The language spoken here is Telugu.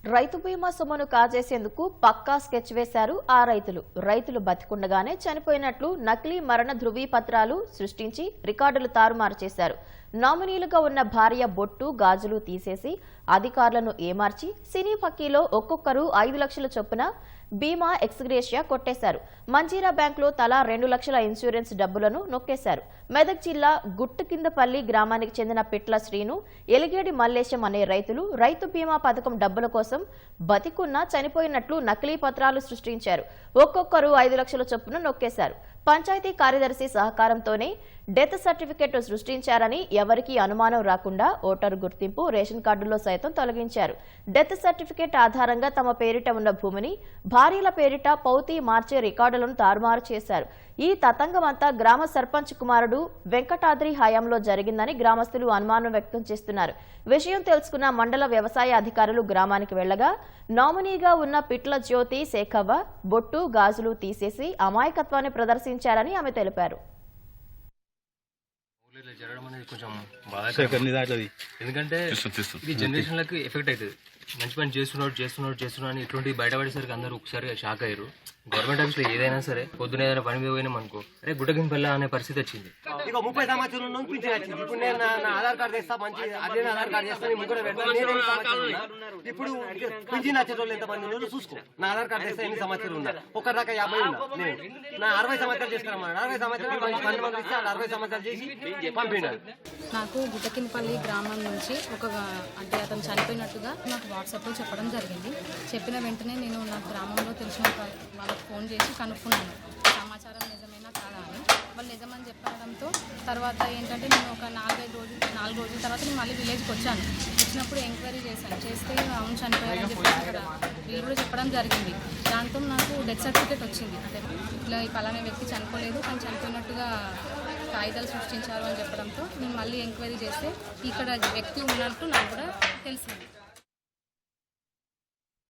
రైతు బీమా సొమ్మును కాజేసేందుకు పక్కా స్కెచ్ వేశారు ఆ రైతులు బతికుండగానే చనిపోయినట్లు నకిలీ మరణ ధృవీపత్రాలు సృష్టించి రికార్డులు తారుమారు చేశారు. నామినీలుగా ఉన్న భార్య బొట్టు గాజులు తీసేసి అధికారులను ఏమార్చి సినీ ఫక్కీలో ఒక్కొక్కరు 5 లక్షల చొప్పున బీమా ఎక్స్గ్రేషియా కొట్టేశారు. మంజీరా బ్యాంకులో తలా 2 లక్షల ఇన్సూరెన్స్ డబ్బులను నొక్కేశారు. మెదక్ జిల్లా గుట్టుకిందపల్లి గ్రామానికి చెందిన పిట్ల శ్రీను, ఎలిగేడి మల్లేశం అనే రైతులు రైతు బీమా పథకం డబ్బుల కోసం బతికున్నా చనిపోయినట్లు నకిలీ పత్రాలు సృష్టించారు. ఒక్కొక్కరు 5 లక్షల చొప్పున నొక్కేశారు. పంచాయతీ కార్యదర్శి సహకారంతోనే డెత్ సర్టిఫికెట్ సృష్టించారని ఎవరికీ అనుమానం రాకుండా ఓటరు గుర్తింపు రేషన్ కార్డుల్లో సైతం తొలగించారు. డెత్ సర్టిఫికెట్ ఆధారంగా తమ పేరిట ఉన్న భూమిని భార్యల పేరిట పౌతి మార్చే రికార్డులను తారుమారు చేశారు. ఈ తతంగమంతా గ్రామ సర్పంచ్ కుమారుడు వెంకటాద్రి హయాంలో జరిగిందని గ్రామస్తులు అనుమానం వ్యక్తం చేస్తున్నారు. విషయం తెలుసుకున్న మండల వ్యవసాయ అధికారులు గ్రామానికి వెళ్లగా నామినీగా ఉన్న పిట్ల జ్యోతి శేఖవ్వ బొట్టు గాజులు తీసేసి అమాయకత్వాన్ని ప్రదర్శించారని ఆమె తెలిపారు. జరగడం అనేది కొంచెం బాధాకరం. ఎందుకంటే ఇది జనరేషన్లకు ఎఫెక్ట్ అవుతుంది. మంచి పని చేస్తున్నాడు అని ఇటువంటి బయటపడేసరికి అందరూ ఒకసారి షాక్ అయ్యారు. గవర్నమెంట్ ఆఫీస్ లో ఏదైనా సరే పొద్దున ఏదైనా పని మీద పోయినాం అనుకో, అరే గుడ్డకింపల్లా అనే పరిస్థితి వచ్చింది. ఇక 30 సంవత్సరాల నుంచి పింఛన్ వచ్చింది. ఇప్పుడు నేను నా ఆధార్ కార్డు తెస్తా, మంచి అదే ఆధార్ కార్డు చేస్తాను, ముగ్గురు పెడతాను. ఇప్పుడు పింఛన్ వచ్చేటోళ్ళు ఎంతమంది ఉన్నారో చూసుకో. నా ఆధార్ కార్డు తెస్తా ఎన్ని సంవత్సరాలు ఉన్నా, ఒకరి దాకా 50 ఉన్నా. నేను నా 60 సంవత్సరాలు చేస్తాను. 60 సంవత్సరాలు మంచి 12 మంది ఇస్తే 60 సంవత్సరాలు చేసి పంపినారు. నాకు గుట్టకింపల్లి గ్రామం నుంచి అంటే అతను చనిపోయినట్టుగా నాకు వాట్సాప్లో చెప్పడం జరిగింది. చెప్పిన వెంటనే నేను నా గ్రామంలో తెలిసిన వాళ్ళకి ఫోన్ చేసి కనుక్కున్నాను సమాచారం నిజమేనా కాదా అని. వాళ్ళు నిజమని చెప్పడంతో తర్వాత ఏంటంటే నేను ఒక 4 రోజుల తర్వాత నేను మళ్ళీ విలేజ్కి వచ్చాను. వచ్చినప్పుడు ఎంక్వైరీ చేస్తే అవును చనిపోయారని చెప్పేసి అక్కడ వీళ్ళు కూడా చెప్పడం జరిగింది. దాంతో నాకు డెత్ సర్టిఫికేట్ వచ్చింది. అంటే ఇట్లా ఈ పలానా వ్యక్తి చనిపోలేదు కానీ చనిపోయినట్టుగా కాగితాలు సృష్టించారు అని చెప్పడంతో నేను మళ్ళీ ఎంక్వైరీ చేస్తే ఇక్కడ వ్యక్తి ఉన్నట్టు నాకు కూడా తెలిసింది.